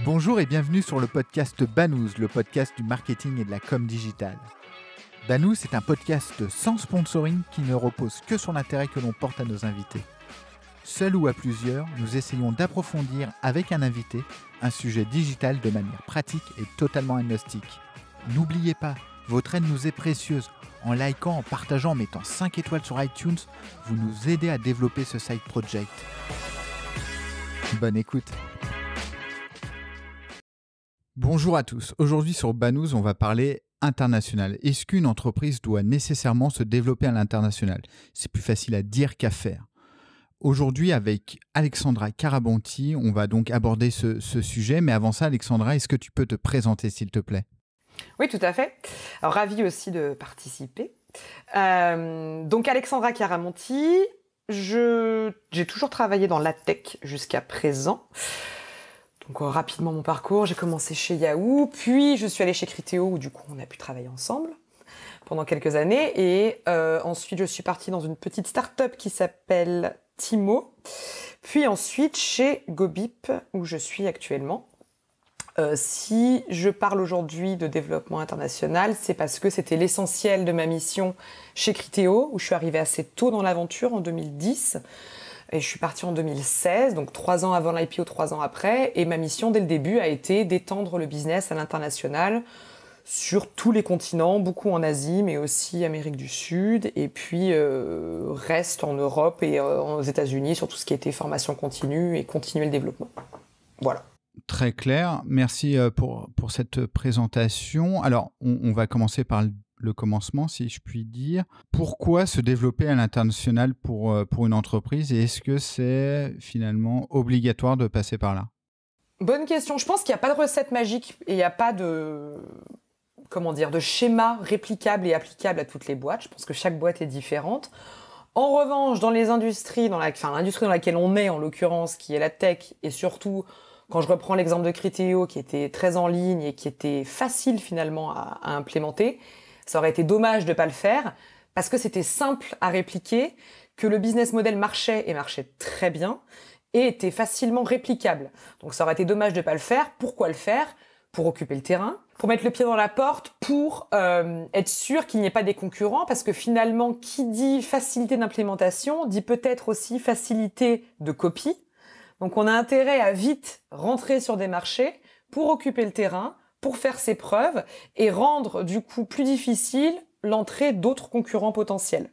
Bonjour et bienvenue sur le podcast Banous, le podcast du marketing et de la com digitale. Banous est un podcast sans sponsoring qui ne repose que sur l'intérêt que l'on porte à nos invités. Seul ou à plusieurs, nous essayons d'approfondir avec un invité un sujet digital de manière pratique et totalement agnostique. N'oubliez pas, votre aide nous est précieuse. En likant, en partageant, en mettant 5 étoiles sur iTunes, vous nous aidez à développer ce side project. Bonne écoute. Bonjour à tous. Aujourd'hui sur Banous, on va parler international. Est-ce qu'une entreprise doit nécessairement se développer à l'international ? C'est plus facile à dire qu'à faire. Aujourd'hui, avec Alexandra Carabanti, on va donc aborder ce sujet. Mais avant ça, Alexandra, est-ce que tu peux te présenter, s'il te plaît ? Oui, tout à fait. Alors, ravie aussi de participer. Donc, Alexandra Carabanti, j'ai toujours travaillé dans la tech jusqu'à présent. Donc, rapidement, mon parcours, j'ai commencé chez Yahoo, puis je suis allée chez Criteo, où du coup, on a pu travailler ensemble pendant quelques années. Et ensuite, je suis partie dans une petite start-up qui s'appelle Timo. Puis ensuite, chez GoBip, où je suis actuellement. Si je parle aujourd'hui de développement international, c'est parce que c'était l'essentiel de ma mission chez Criteo, où je suis arrivée assez tôt dans l'aventure, en 2010. Et je suis partie en 2016, donc 3 ans avant l'IPO, 3 ans après. Et ma mission, dès le début, a été d'étendre le business à l'international sur tous les continents, beaucoup en Asie, mais aussi Amérique du Sud. Et puis, reste en Europe et aux États-Unis sur tout ce qui était formation continue et continuer le développement. Voilà. Très clair. Merci pour cette présentation. Alors, on va commencer par le commencement, si je puis dire. Pourquoi se développer à l'international pour une entreprise et est-ce que c'est finalement obligatoire de passer par là ? Bonne question. Je pense qu'il n'y a pas de recette magique et il n'y a pas de schéma réplicable et applicable à toutes les boîtes. Je pense que chaque boîte est différente. En revanche, dans les industries, l'industrie dans laquelle on est, en l'occurrence, qui est la tech, et surtout, quand je reprends l'exemple de Criteo, qui était très en ligne et qui était facile finalement à implémenter, ça aurait été dommage de pas le faire, parce que c'était simple à répliquer, que le business model marchait et marchait très bien, et était facilement réplicable. Donc ça aurait été dommage de pas le faire. Pourquoi le faire ? Pour occuper le terrain, pour mettre le pied dans la porte, pour être sûr qu'il n'y ait pas des concurrents, parce que finalement, qui dit facilité d'implémentation, dit peut-être aussi facilité de copie. Donc on a intérêt à vite rentrer sur des marchés pour occuper le terrain, pour faire ses preuves et rendre du coup plus difficile l'entrée d'autres concurrents potentiels.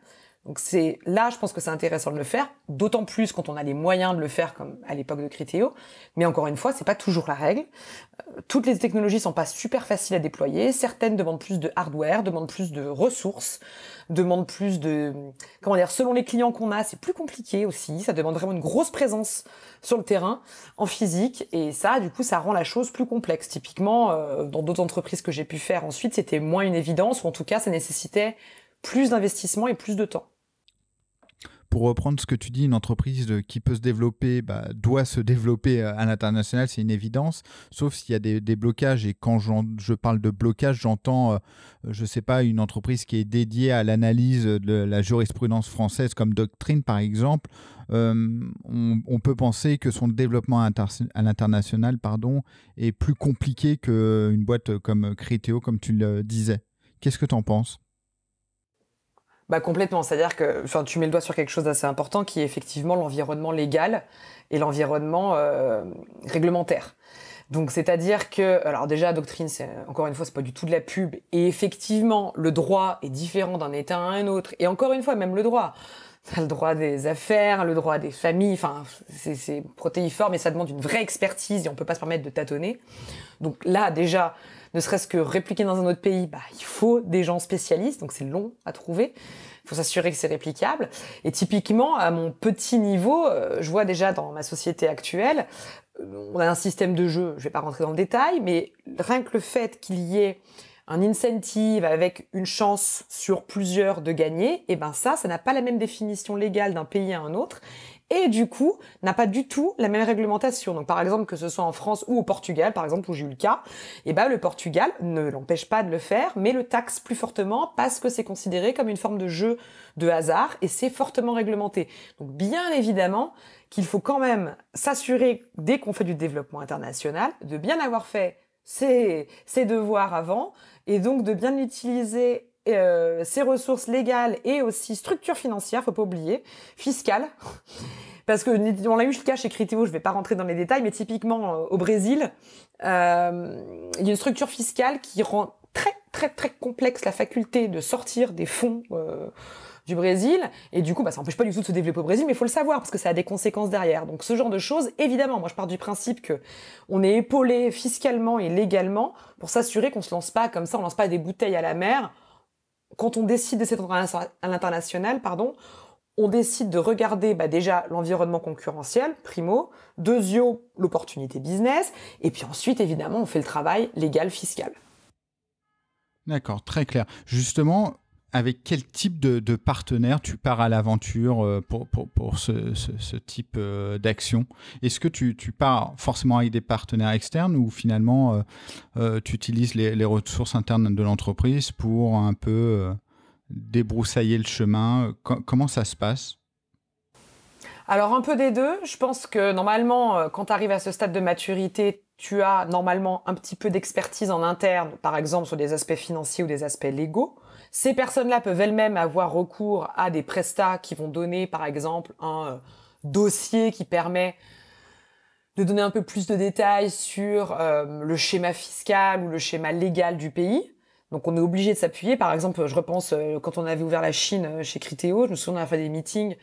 Donc c'est là, je pense que c'est intéressant de le faire, d'autant plus quand on a les moyens de le faire comme à l'époque de Criteo. Mais encore une fois, c'est pas toujours la règle. Toutes les technologies sont pas super faciles à déployer. Certaines demandent plus de hardware, demandent plus de ressources, demandent plus de, selon les clients qu'on a, c'est plus compliqué aussi. Ça demande vraiment une grosse présence sur le terrain, en physique. Et ça, du coup, ça rend la chose plus complexe. Typiquement, dans d'autres entreprises que j'ai pu faire ensuite, c'était moins une évidence, ou en tout cas, ça nécessitait plus d'investissement et plus de temps. Pour reprendre ce que tu dis, une entreprise qui peut se développer doit se développer à l'international, c'est une évidence, sauf s'il y a des blocages. Et quand je parle de blocage, j'entends, je ne sais pas, une entreprise qui est dédiée à l'analyse de la jurisprudence française comme Doctrine, par exemple. On peut penser que son développement à l'international est plus compliqué qu'une boîte comme Criteo, comme tu le disais. Qu'est-ce que tu en penses ? Complètement, c'est-à-dire que tu mets le doigt sur quelque chose d'assez important qui est effectivement l'environnement légal et l'environnement réglementaire. Donc c'est-à-dire que, alors déjà Doctrine, encore une fois, c'est pas du tout de la pub et effectivement le droit est différent d'un État à un autre et encore une fois même le droit. T'as le droit des affaires, le droit des familles, c'est protéiforme et ça demande une vraie expertise et on peut pas se permettre de tâtonner. Donc là déjà, ne serait-ce que répliquer dans un autre pays, il faut des gens spécialistes, donc c'est long à trouver. Il faut s'assurer que c'est réplicable. Et typiquement, à mon petit niveau, je vois déjà dans ma société actuelle, on a un système de jeu, je vais pas rentrer dans le détail, mais rien que le fait qu'il y ait un incentive avec une chance sur plusieurs de gagner, ça n'a pas la même définition légale d'un pays à un autre. et du coup n'a pas du tout la même réglementation. Donc par exemple que ce soit en France ou au Portugal, par exemple où j'ai eu le cas, et ben le Portugal ne l'empêche pas de le faire, mais le taxe plus fortement parce que c'est considéré comme une forme de jeu de hasard et c'est fortement réglementé. Donc bien évidemment qu'il faut quand même s'assurer dès qu'on fait du développement international de bien avoir fait ses devoirs avant et donc de bien utiliser ses ressources légales et aussi structures financières, faut pas oublier, fiscales. Parce que on a eu le cas chez Criteo, je vais pas rentrer dans les détails, mais typiquement au Brésil, il y a une structure fiscale qui rend très très très complexe la faculté de sortir des fonds du Brésil, et du coup, ça n'empêche pas du tout de se développer au Brésil, mais il faut le savoir, parce que ça a des conséquences derrière. Donc ce genre de choses, évidemment, moi je pars du principe que on est épaulé fiscalement et légalement pour s'assurer qu'on se lance pas comme ça, on lance pas des bouteilles à la mer. Quand on décide de s'étendre à l'international, on décide de regarder déjà l'environnement concurrentiel, primo, deuxio, l'opportunité business, et puis ensuite, évidemment, on fait le travail légal, fiscal. D'accord, très clair. Justement, avec quel type de partenaire tu pars à l'aventure pour ce type d'action? Est-ce que tu pars forcément avec des partenaires externes ou finalement tu utilises les ressources internes de l'entreprise pour un peu débroussailler le chemin? Comment ça se passe? Alors un peu des deux. Je pense que normalement, quand tu arrives à ce stade de maturité, tu as normalement un petit peu d'expertise en interne, par exemple sur des aspects financiers ou des aspects légaux. Ces personnes-là peuvent elles-mêmes avoir recours à des prestats qui vont donner, par exemple, un dossier qui permet de donner un peu plus de détails sur le schéma fiscal ou le schéma légal du pays. Donc on est obligé de s'appuyer. Par exemple, je repense quand on avait ouvert la Chine chez Criteo, je me souviens on a fait des meetings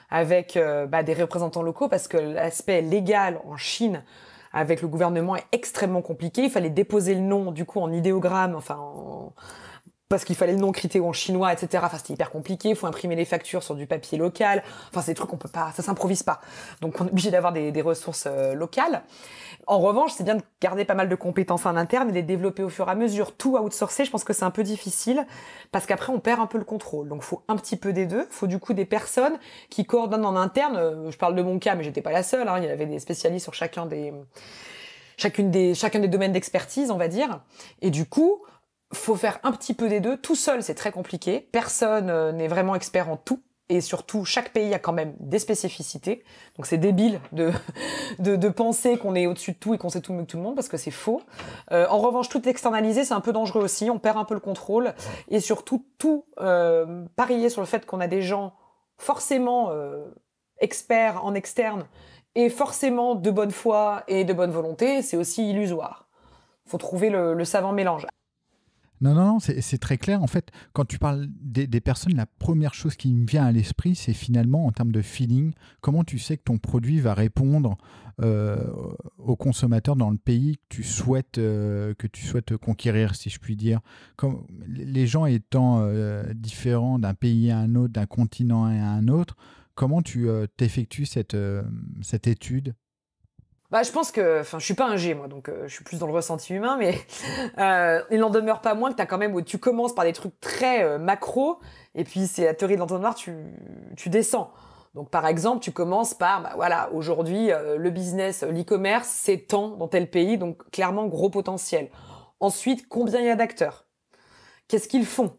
avec des représentants locaux parce que l'aspect légal en Chine avec le gouvernement est extrêmement compliqué. Il fallait déposer le nom du coup en idéogramme, parce qu'il fallait le nom Criteo en chinois, etc. C'était hyper compliqué. Il faut imprimer les factures sur du papier local. C'est des trucs qu'on peut pas, ça s'improvise pas. Donc on est obligé d'avoir des ressources locales. En revanche, c'est bien de garder pas mal de compétences en interne et de les développer au fur et à mesure. Tout outsourcer, je pense que c'est un peu difficile parce qu'après on perd un peu le contrôle. Donc faut un petit peu des deux. Faut du coup des personnes qui coordonnent en interne. Je parle de mon cas, mais j'étais pas la seule. Il y avait des spécialistes sur chacun des domaines d'expertise, on va dire. Et du coup, faut faire un petit peu des deux. Tout seul, c'est très compliqué. Personne n'est vraiment expert en tout. Et surtout, chaque pays a quand même des spécificités. Donc c'est débile de penser qu'on est au-dessus de tout et qu'on sait tout mieux que tout le monde, parce que c'est faux. En revanche, tout externaliser, c'est un peu dangereux aussi. On perd un peu le contrôle. Et surtout, parier sur le fait qu'on a des gens forcément experts en externe et forcément de bonne foi et de bonne volonté, c'est aussi illusoire. Faut trouver le savant mélange. Non, c'est très clair. En fait, quand tu parles des personnes, la première chose qui me vient à l'esprit, c'est finalement, en termes de feeling, comment tu sais que ton produit va répondre aux consommateurs dans le pays que tu souhaites conquérir, si je puis dire. Comme, les gens étant différents d'un pays à un autre, d'un continent à un autre, comment tu t'effectues cette étude? Je pense que, je suis pas un G, moi, donc je suis plus dans le ressenti humain, mais il n'en demeure pas moins que t'as quand même, tu commences par des trucs très macro, et puis c'est la théorie de l'entonnoir, tu descends. Donc par exemple, tu commences par, aujourd'hui, le business, l'e-commerce s'étend dans tel pays, donc clairement gros potentiel. Ensuite, combien il y a d'acteurs? Qu'est-ce qu'ils font?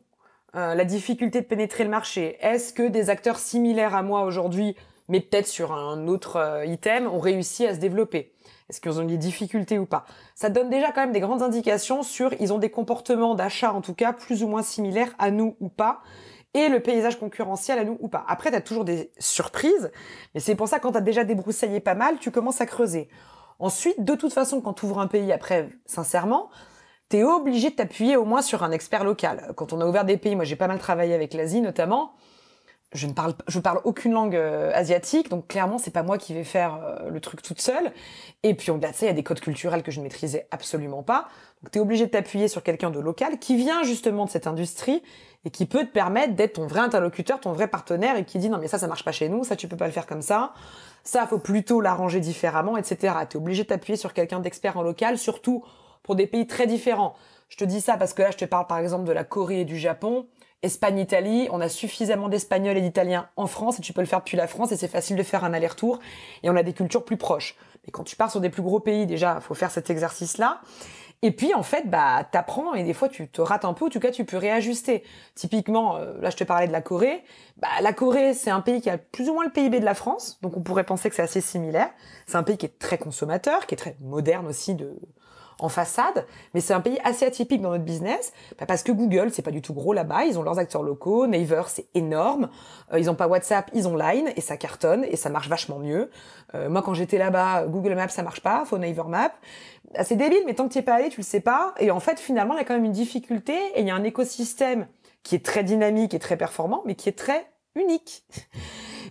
La difficulté de pénétrer le marché. Est-ce que des acteurs similaires à moi aujourd'hui, mais peut-être sur un autre item, ont réussi à se développer? Est-ce qu'ils ont des difficultés ou pas? Ça donne déjà quand même des grandes indications sur ils ont des comportements d'achat, en tout cas, plus ou moins similaires à nous ou pas, et le paysage concurrentiel à nous ou pas. Après, t'as toujours des surprises, mais c'est pour ça, quand t'as déjà débroussaillé pas mal, tu commences à creuser. Ensuite, de toute façon, quand tu ouvres un pays, après, sincèrement, t'es obligé de t'appuyer au moins sur un expert local. Quand on a ouvert des pays, moi j'ai pas mal travaillé avec l'Asie notamment, je parle aucune langue asiatique, donc clairement c'est pas moi qui vais faire le truc toute seule. Et puis au-delà de ça, il y a des codes culturels que je ne maîtrisais absolument pas. Donc t'es obligé de t'appuyer sur quelqu'un de local qui vient justement de cette industrie et qui peut te permettre d'être ton vrai interlocuteur, ton vrai partenaire, et qui dit non mais ça marche pas chez nous, ça tu peux pas le faire comme ça faut plutôt l'arranger différemment, etc. T'es obligé de t'appuyer sur quelqu'un d'expert en local, surtout pour des pays très différents. Je te dis ça parce que là je te parle par exemple de la Corée et du Japon. Espagne-Italie, on a suffisamment d'Espagnols et d'Italiens en France et tu peux le faire depuis la France et c'est facile de faire un aller-retour et on a des cultures plus proches. Mais quand tu pars sur des plus gros pays, déjà, il faut faire cet exercice-là. Et puis, en fait, t'apprends et des fois, tu te rates un peu, en tout cas, tu peux réajuster. Typiquement, là, je te parlais de la Corée. La Corée, c'est un pays qui a plus ou moins le PIB de la France, donc on pourrait penser que c'est assez similaire. C'est un pays qui est très consommateur, qui est très moderne aussi en façade, mais c'est un pays assez atypique dans notre business, parce que Google, c'est pas du tout gros là-bas, ils ont leurs acteurs locaux, Naver, c'est énorme, ils ont pas WhatsApp, ils ont Line, et ça cartonne, et ça marche vachement mieux. Moi, quand j'étais là-bas, Google Maps, ça marche pas, faut Naver Map. C'est débile, mais tant que tu es pas allé, tu le sais pas, et en fait, finalement, il y a quand même une difficulté, et il y a un écosystème qui est très dynamique et très performant, mais qui est très unique.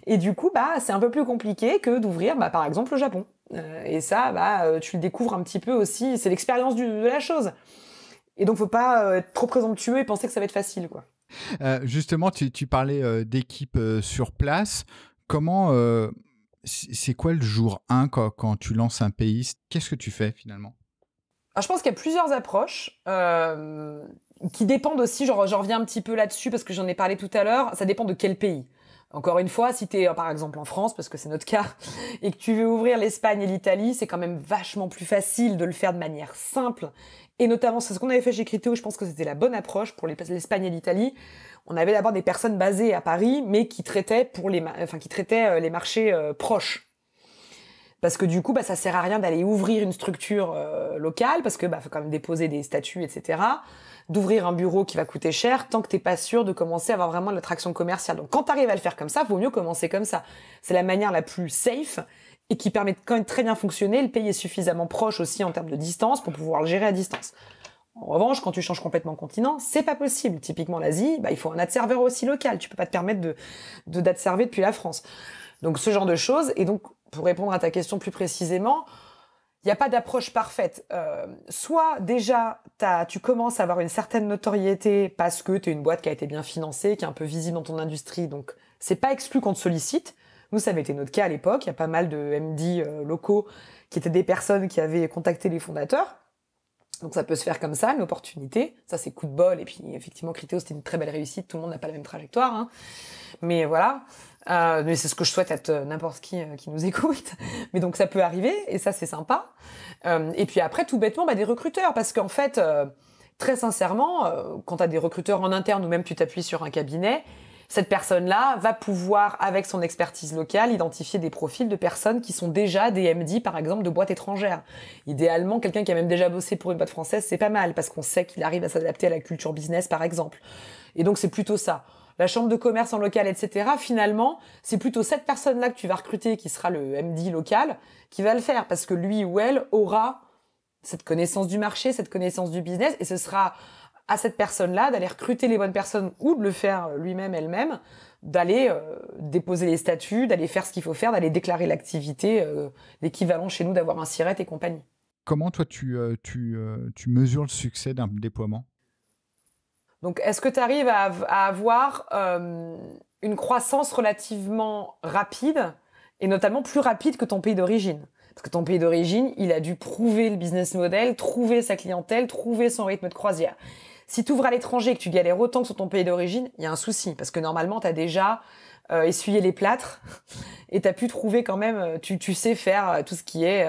Et du coup, c'est un peu plus compliqué que d'ouvrir, par exemple, le Japon. Et ça, tu le découvres un petit peu aussi. C'est l'expérience de la chose. Et donc, faut pas être trop présomptueux et penser que ça va être facile, quoi. Justement, tu parlais d'équipe sur place. Comment c'est quoi le jour 1 quand tu lances un pays? Qu'est-ce que tu fais finalement? Alors, je pense qu'il y a plusieurs approches qui dépendent aussi. J'en reviens un petit peu là-dessus parce que j'en ai parlé tout à l'heure. Ça dépend de quel pays. Encore une fois, si tu es par exemple en France, parce que c'est notre cas, et que tu veux ouvrir l'Espagne et l'Italie, c'est quand même vachement plus facile de le faire de manière simple. Et notamment, c'est ce qu'on avait fait chez Criteo, je pense que c'était la bonne approche pour l'Espagne et l'Italie. On avait d'abord des personnes basées à Paris, mais qui traitaient les marchés proches. Parce que du coup, ça sert à rien d'aller ouvrir une structure locale, parce que faut quand même déposer des statuts, etc., d'ouvrir un bureau qui va coûter cher tant que t'es pas sûr de commencer à avoir vraiment de l'attraction commerciale. Donc quand t'arrives à le faire comme ça, vaut mieux commencer comme ça. C'est la manière la plus safe et qui permet de quand même très bien fonctionner. Le pays est suffisamment proche aussi en termes de distance pour pouvoir le gérer à distance. En revanche, quand tu changes complètement de continent, c'est pas possible. Typiquement l'Asie, il faut un ad-serveur aussi local. Tu peux pas te permettre de d'ad-server depuis la France. Donc ce genre de choses. Et donc, pour répondre à ta question plus précisément, il n'y a pas d'approche parfaite. Soit déjà, tu commences à avoir une certaine notoriété parce que tu es une boîte qui a été bien financée, qui est un peu visible dans ton industrie, donc c'est pas exclu qu'on te sollicite. Nous, ça avait été notre cas à l'époque. Il y a pas mal de MD locaux qui étaient des personnes qui avaient contacté les fondateurs. Donc ça peut se faire comme ça, une opportunité. Ça, c'est coup de bol. Et puis effectivement, Criteo, c'était une très belle réussite. Tout le monde n'a pas la même trajectoire, hein. Mais voilà. Mais c'est ce que je souhaite à n'importe qui nous écoute. Mais donc ça peut arriver et ça c'est sympa. Et puis après tout bêtement des recruteurs parce qu'en fait très sincèrement quand tu as des recruteurs en interne ou même tu t'appuies sur un cabinet, cette personne-là va pouvoir avec son expertise locale identifier des profils de personnes qui sont déjà des MD par exemple de boîtes étrangères. Idéalement quelqu'un qui a même déjà bossé pour une boîte française, c'est pas mal parce qu'on sait qu'il arrive à s'adapter à la culture business par exemple. Et donc c'est plutôt ça. La chambre de commerce en local, etc., finalement, c'est plutôt cette personne-là que tu vas recruter, qui sera le MD local, qui va le faire, parce que lui ou elle aura cette connaissance du marché, cette connaissance du business, et ce sera à cette personne-là d'aller recruter les bonnes personnes, ou de le faire lui-même, elle-même, d'aller déposer les statuts, d'aller faire ce qu'il faut faire, d'aller déclarer l'activité, l'équivalent chez nous d'avoir un SIRET et compagnie. Comment toi, tu mesures le succès d'un déploiement ? Donc, est-ce que tu arrives à avoir une croissance relativement rapide, et notamment plus rapide que ton pays d'origine ? Parce que ton pays d'origine, il a dû prouver le business model, trouver sa clientèle, trouver son rythme de croisière. Si tu ouvres à l'étranger et que tu galères autant que sur ton pays d'origine, il y a un souci. Parce que normalement, tu as déjà essuyé les plâtres et tu as pu trouver quand même, tu sais faire tout ce qui est...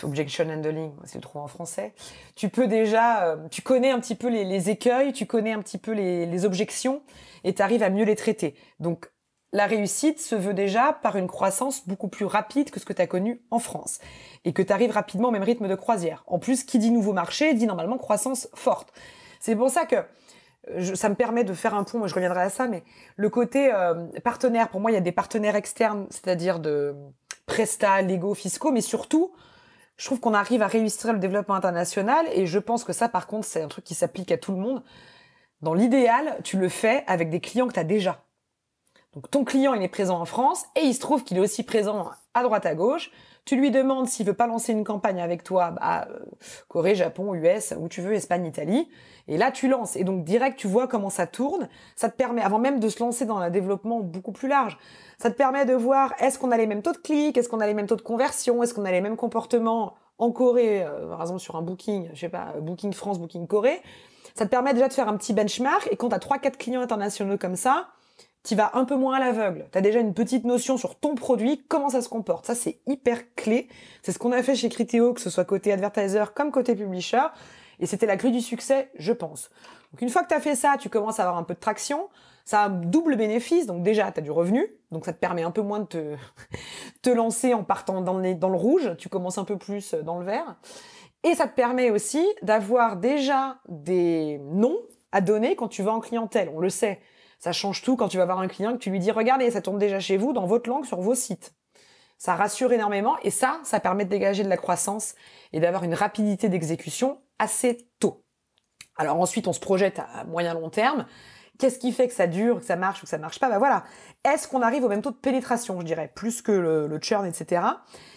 objection handling, c'est le trouve en français. Tu peux déjà, tu connais un petit peu les écueils, tu connais un petit peu les objections et tu arrives à mieux les traiter. Donc, la réussite se veut déjà par une croissance beaucoup plus rapide que ce que tu as connu en France et que tu arrives rapidement au même rythme de croisière. En plus, qui dit nouveau marché dit normalement croissance forte. C'est pour ça que ça me permet de faire un pont, moi je reviendrai à ça, mais le côté partenaire, pour moi, il y a des partenaires externes, c'est-à-dire de prestats, légaux, fiscaux, mais surtout, je trouve qu'on arrive à réussir le développement international et je pense que ça, par contre, c'est un truc qui s'applique à tout le monde. Dans l'idéal, tu le fais avec des clients que tu as déjà. Donc, ton client, il est présent en France et il se trouve qu'il est aussi présent à droite, à gauche. Tu lui demandes s'il veut pas lancer une campagne avec toi, Corée, Japon, US, où tu veux, Espagne, Italie. Et là, tu lances. Et donc, direct, tu vois comment ça tourne. Ça te permet, avant même de se lancer dans un développement beaucoup plus large, ça te permet de voir est-ce qu'on a les mêmes taux de clics, est-ce qu'on a les mêmes taux de conversion, est-ce qu'on a les mêmes comportements en Corée, par exemple sur un Booking, je sais pas, Booking France, Booking Corée. Ça te permet déjà de faire un petit benchmark, et quand tu as 3-4 clients internationaux comme ça, tu vas un peu moins à l'aveugle. Tu as déjà une petite notion sur ton produit, comment ça se comporte. Ça, c'est hyper clé. C'est ce qu'on a fait chez Criteo, que ce soit côté advertiser comme côté publisher. Et c'était la clé du succès, je pense. Donc une fois que tu as fait ça, tu commences à avoir un peu de traction. Ça a un double bénéfice. Donc déjà, tu as du revenu. Donc ça te permet un peu moins de te lancer en partant dans le rouge. Tu commences un peu plus dans le vert. Et ça te permet aussi d'avoir déjà des noms à donner quand tu vas en clientèle. On le sait. Ça change tout quand tu vas voir un client que tu lui dis « Regardez, ça tourne déjà chez vous, dans votre langue, sur vos sites. » Ça rassure énormément et ça permet de dégager de la croissance et d'avoir une rapidité d'exécution assez tôt. Alors ensuite, on se projette à moyen long terme. Qu'est-ce qui fait que ça dure, que ça marche ou que ça marche pas? Ben voilà. Est-ce qu'on arrive au même taux de pénétration, je dirais, plus que le churn, etc.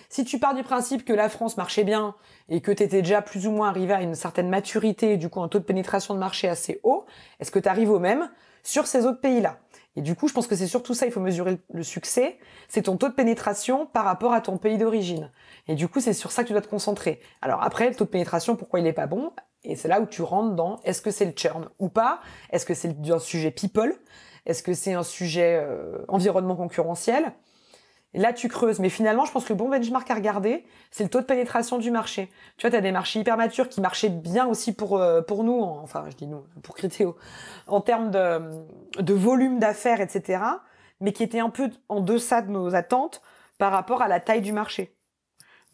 Si tu pars du principe que la France marchait bien et que tu étais déjà plus ou moins arrivé à une certaine maturité et du coup un taux de pénétration de marché assez haut, est-ce que tu arrives au même sur ces autres pays-là? Et du coup, je pense que c'est surtout ça, il faut mesurer le succès, c'est ton taux de pénétration par rapport à ton pays d'origine. Et du coup, c'est sur ça que tu dois te concentrer. Alors après, le taux de pénétration, pourquoi il est pas bon? Et c'est là où tu rentres dans, est-ce que c'est le churn ou pas? Est-ce que c'est un sujet people? Est-ce que c'est un sujet environnement concurrentiel? Et là, tu creuses. Mais finalement, je pense que le bon benchmark à regarder, c'est le taux de pénétration du marché. Tu vois, tu as des marchés hyper matures qui marchaient bien aussi pour nous, enfin, je dis nous, pour Criteo, en termes de volume d'affaires, etc., mais qui étaient un peu en deçà de nos attentes par rapport à la taille du marché.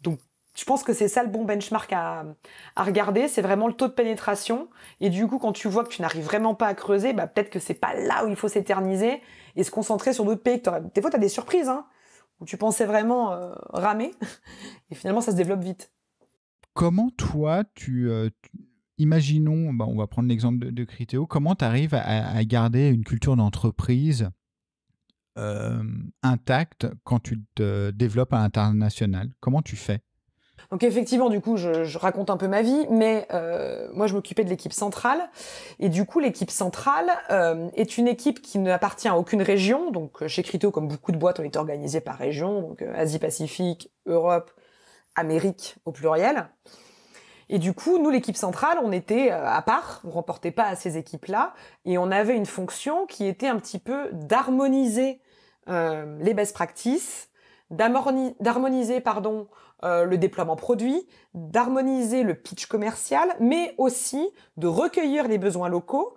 Donc, je pense que c'est ça le bon benchmark à regarder, c'est vraiment le taux de pénétration. Et du coup, quand tu vois que tu n'arrives vraiment pas à creuser, bah, peut-être que c'est pas là où il faut s'éterniser et se concentrer sur d'autres pays. Des fois, tu as des surprises, hein, où tu pensais vraiment ramer, et finalement ça se développe vite. Comment toi, imaginons, on va prendre l'exemple de Criteo, comment tu arrives à garder une culture d'entreprise intacte quand tu te développes à l'international? Comment tu fais? Donc effectivement, du coup, je raconte un peu ma vie, mais moi, je m'occupais de l'équipe centrale. Et du coup, l'équipe centrale est une équipe qui n'appartient à aucune région. Donc chez Criteo, comme beaucoup de boîtes, on est organisé par région, donc Asie-Pacifique, Europe, Amérique au pluriel. Et du coup, nous, l'équipe centrale, on était à part, on ne remportait pas à ces équipes-là, et on avait une fonction qui était un petit peu d'harmoniser les best practices, d'harmoniser le déploiement produit, d'harmoniser le pitch commercial, mais aussi de recueillir les besoins locaux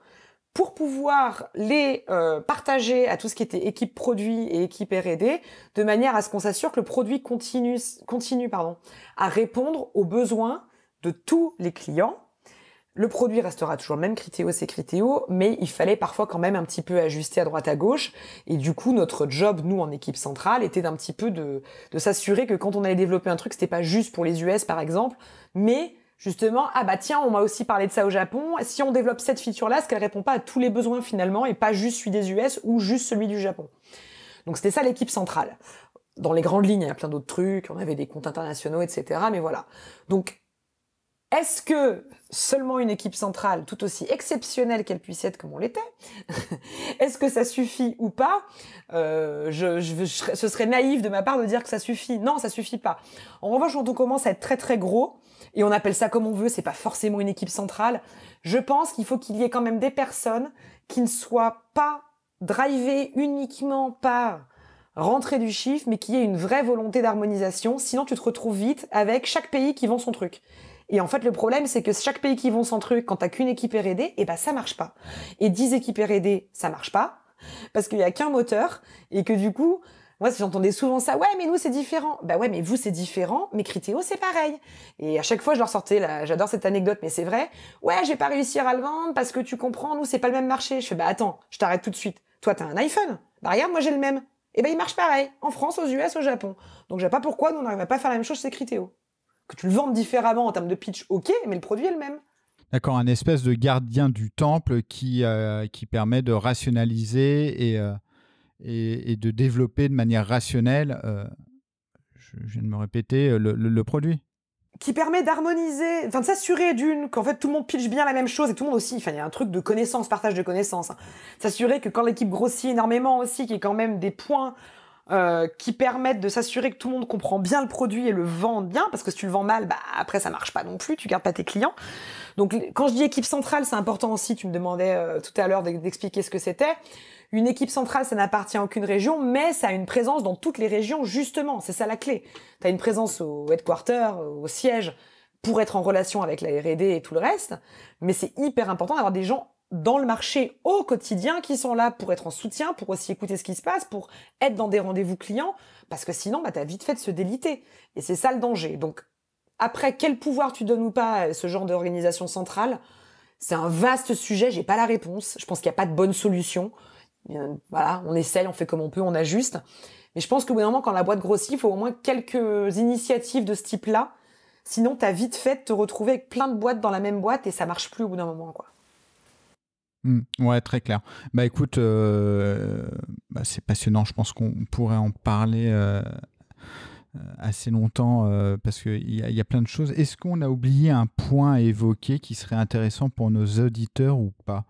pour pouvoir les partager à tout ce qui était équipe produit et équipe R&D, de manière à ce qu'on s'assure que le produit continue à répondre aux besoins de tous les clients. Le produit restera toujours le même, Criteo, c'est Criteo, mais il fallait parfois quand même un petit peu ajuster à droite à gauche. Et du coup, notre job, nous, en équipe centrale, était d'un petit peu de s'assurer que quand on allait développer un truc, c'était pas juste pour les US, par exemple, mais justement, ah bah tiens, on m'a aussi parlé de ça au Japon. Si on développe cette feature-là, est-ce qu'elle répond pas à tous les besoins finalement, et pas juste celui des US ou juste celui du Japon? Donc c'était ça l'équipe centrale. Dans les grandes lignes, il y a plein d'autres trucs, on avait des comptes internationaux, etc. Mais voilà. Donc, est-ce que seulement une équipe centrale, tout aussi exceptionnelle qu'elle puisse être comme on l'était, est-ce que ça suffit ou pas? Ce serait naïf de ma part de dire que ça suffit. Non, ça suffit pas. En revanche, quand on commence à être très très gros, et on appelle ça comme on veut, c'est pas forcément une équipe centrale, je pense qu'il faut qu'il y ait quand même des personnes qui ne soient pas drivées uniquement par rentrer du chiffre, mais qu'il y ait une vraie volonté d'harmonisation. Sinon, tu te retrouves vite avec chaque pays qui vend son truc. Et en fait, le problème, c'est que chaque pays qui vend son truc, quand t'as qu'une équipe R&D, ça marche pas. Et 10 équipes R&D, ça marche pas, parce qu'il y a qu'un moteur, et que du coup, moi, j'entendais souvent ça, ouais, mais nous, c'est différent. Bah ouais, mais vous, c'est différent, mais Criteo, c'est pareil. Et à chaque fois, je leur sortais, j'adore cette anecdote, mais c'est vrai, ouais, j'ai pas réussi à le vendre, parce que tu comprends, nous, c'est pas le même marché. Je fais, bah attends, je t'arrête tout de suite. Toi, t'as un iPhone. Bah regarde, moi, j'ai le même. Il marche pareil, en France, aux US, au Japon. Donc, je vois pas pourquoi nous, on n'arrive pas à faire la même chose chez Criteo. Que tu le vendes différemment en termes de pitch, ok, mais le produit est le même. D'accord, un espèce de gardien du temple qui permet de rationaliser et de développer de manière rationnelle, je viens de me répéter, le produit. Qui permet d'harmoniser, de s'assurer qu'en fait tout le monde pitch bien la même chose et tout le monde aussi, il y a un truc de connaissances, partage de connaissances. S'assurer que quand l'équipe grossit énormément aussi, qu'il y ait quand même des points qui permettent de s'assurer que tout le monde comprend bien le produit et le vend bien, parce que si tu le vends mal, bah après ça marche pas non plus, tu gardes pas tes clients. Donc quand je dis équipe centrale, c'est important aussi, tu me demandais tout à l'heure d'expliquer ce que c'était. Une équipe centrale, ça n'appartient à aucune région, mais ça a une présence dans toutes les régions, justement, c'est ça la clé. Tu as une présence au headquarter, au siège, pour être en relation avec la R&D et tout le reste, mais c'est hyper important d'avoir des gens dans le marché au quotidien qui sont là pour être en soutien, pour aussi écouter ce qui se passe, pour être dans des rendez-vous clients, parce que sinon, bah, t'as vite fait de se déliter. Et c'est ça le danger. Donc, après, quel pouvoir tu donnes ou pas à ce genre d'organisation centrale, c'est un vaste sujet, j'ai pas la réponse. Je pense qu'il n'y a pas de bonne solution. Voilà, on essaye, on fait comme on peut, on ajuste. Mais je pense qu'au bout d'un moment, quand la boîte grossit, il faut au moins quelques initiatives de ce type-là. Sinon, t'as vite fait de te retrouver avec plein de boîtes dans la même boîte et ça marche plus au bout d'un moment, quoi. Ouais, très clair. Bah écoute, c'est passionnant. Je pense qu'on pourrait en parler assez longtemps parce qu'il y a plein de choses. Est-ce qu'on a oublié un point à évoquer qui serait intéressant pour nos auditeurs ou pas?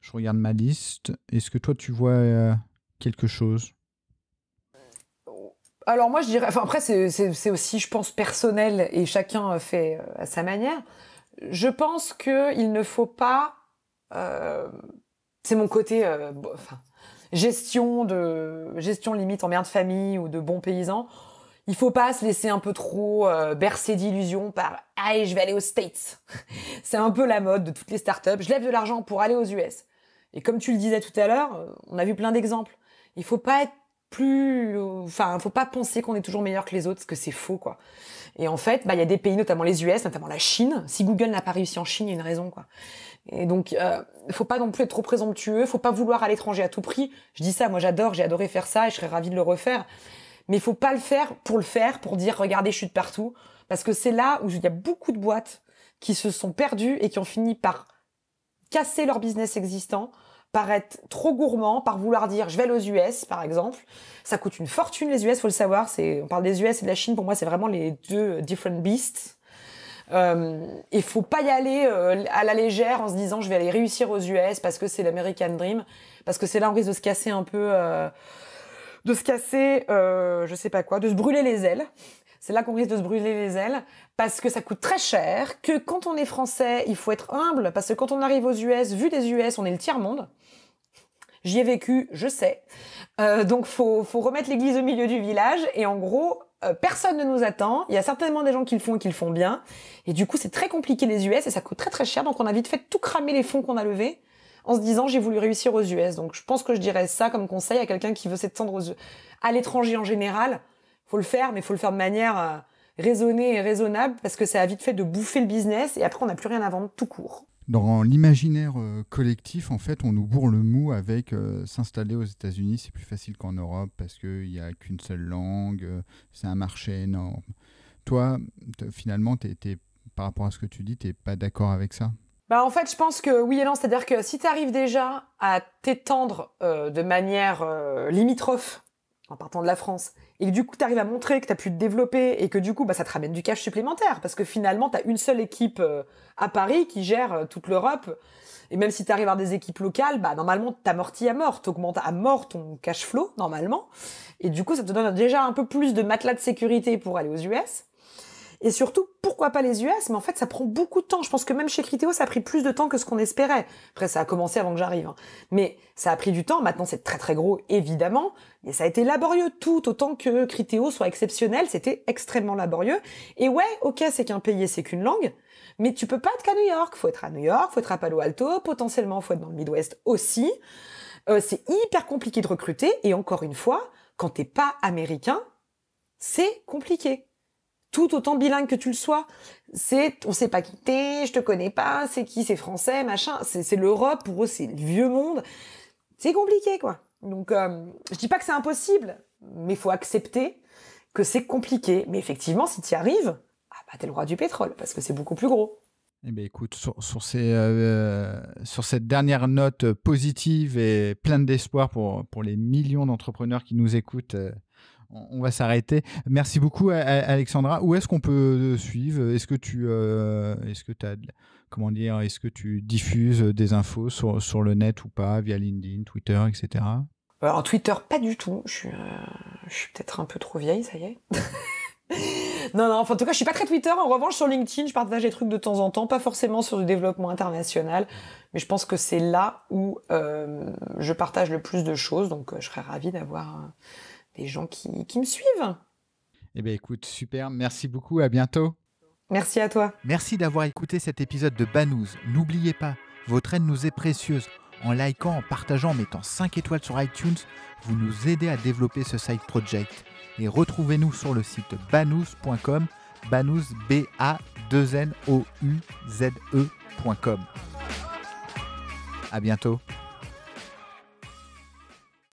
Je regarde ma liste. Est-ce que toi, tu vois quelque chose? Alors moi, je dirais... Enfin, après, c'est aussi, je pense, personnel et chacun fait à sa manière. Je pense qu'il ne faut pas... c'est mon côté gestion limite en mère de famille ou de bon paysan. Il faut pas se laisser un peu trop bercer d'illusions par allez, je vais aller aux States. C'est un peu la mode de toutes les startups. Je lève de l'argent pour aller aux US. Et comme tu le disais tout à l'heure, on a vu plein d'exemples. Il faut pas être faut pas penser qu'on est toujours meilleur que les autres, parce que c'est faux, quoi. Et en fait, il y a des pays, notamment les US, notamment la Chine. Si Google n'a pas réussi en Chine, il y a une raison, quoi. Et donc, faut pas non plus être trop présomptueux, faut pas vouloir à l'étranger à tout prix. Je dis ça, moi j'ai adoré faire ça et je serais ravie de le refaire. Mais il faut pas le faire, pour dire, regardez, je suis de partout. Parce que c'est là où il y a beaucoup de boîtes qui se sont perdues et qui ont fini par casser leur business existant, par être trop gourmand, par vouloir dire je vais aller aux US, par exemple. Ça coûte une fortune, les US, faut le savoir. On parle des US et de la Chine, pour moi, c'est vraiment les deux different beasts. Il faut pas y aller à la légère en se disant je vais aller réussir aux US parce que c'est l'American Dream, parce que c'est là on risque de se casser un peu, je sais pas quoi, de se brûler les ailes. C'est là qu'on risque de se brûler les ailes parce que ça coûte très cher, que quand on est français, il faut être humble parce que quand on arrive aux US, vu des US, on est le tiers-monde. J'y ai vécu, je sais. Donc faut remettre l'église au milieu du village et en gros, personne ne nous attend. Il y a certainement des gens qui le font et qui le font bien. Et du coup, c'est très compliqué les US et ça coûte très très cher. Donc on a vite fait tout cramer les fonds qu'on a levés en se disant j'ai voulu réussir aux US. Donc je pense que je dirais ça comme conseil à quelqu'un qui veut s'étendre à l'étranger en général. Faut le faire, mais faut le faire de manière raisonnée et raisonnable parce que ça a vite fait de bouffer le business et après on n'a plus rien à vendre tout court. Dans l'imaginaire collectif, en fait, on nous bourre le mou avec s'installer aux États-Unis, c'est plus facile qu'en Europe parce qu'il n'y a qu'une seule langue, c'est un marché énorme. Toi, finalement, par rapport à ce que tu dis, tu n'es pas d'accord avec ça? En fait, je pense que oui et non. C'est-à-dire que si tu arrives déjà à t'étendre de manière limitrophe en partant de la France, et que du coup, tu arrives à montrer que tu as pu te développer et que du coup, ça te ramène du cash supplémentaire parce que finalement, tu as une seule équipe à Paris qui gère toute l'Europe. Et même si tu arrives à avoir des équipes locales, normalement, tu amortis à mort. Tu augmentes à mort ton cash flow, normalement. Et du coup, ça te donne déjà un peu plus de matelas de sécurité pour aller aux US. Et surtout, pourquoi pas les US? Mais en fait, ça prend beaucoup de temps. Je pense que même chez Criteo, ça a pris plus de temps que ce qu'on espérait. Après, ça a commencé avant que j'arrive. Mais ça a pris du temps. Maintenant, c'est très très gros, évidemment. Mais ça a été laborieux. Tout autant que Criteo soit exceptionnel, c'était extrêmement laborieux. Et ouais, ok, c'est qu'un pays et c'est qu'une langue. Mais tu peux pas être qu'à New York. Faut être à New York, faut être à Palo Alto. Potentiellement, faut être dans le Midwest aussi. C'est hyper compliqué de recruter. Et encore une fois, quand t'es pas américain, c'est compliqué. Tout autant bilingue que tu le sois. On sait pas qui t'es, je te connais pas, c'est qui, c'est français, machin. C'est l'Europe, pour eux, c'est le vieux monde. C'est compliqué, quoi. Donc, je dis pas que c'est impossible, mais il faut accepter que c'est compliqué. Mais effectivement, si tu y arrives, t'es le roi du pétrole, parce que c'est beaucoup plus gros. Eh bien, écoute, sur cette dernière note positive et pleine d'espoir pour les millions d'entrepreneurs qui nous écoutent, on va s'arrêter. Merci beaucoup, Alexandra. Où est-ce qu'on peut suivre? Est-ce que tu diffuses des infos sur le net ou pas, via LinkedIn, Twitter, etc.? Alors, Twitter, pas du tout. Je suis peut-être un peu trop vieille, ça y est. Non, enfin, en tout cas, je suis pas très Twitter. En revanche, sur LinkedIn, je partage des trucs de temps en temps, pas forcément sur du développement international, mais je pense que c'est là où je partage le plus de choses. Donc, je serais ravie d'avoir des gens qui me suivent. Eh bien, écoute, super. Merci beaucoup. À bientôt. Merci à toi. Merci d'avoir écouté cet épisode de Banous. N'oubliez pas, votre aide nous est précieuse. En likant, en partageant, en mettant 5 étoiles sur iTunes, vous nous aidez à développer ce side project. Et retrouvez-nous sur le site banous.com, banous, B-A-2-N-O-U-Z-E.com. À bientôt.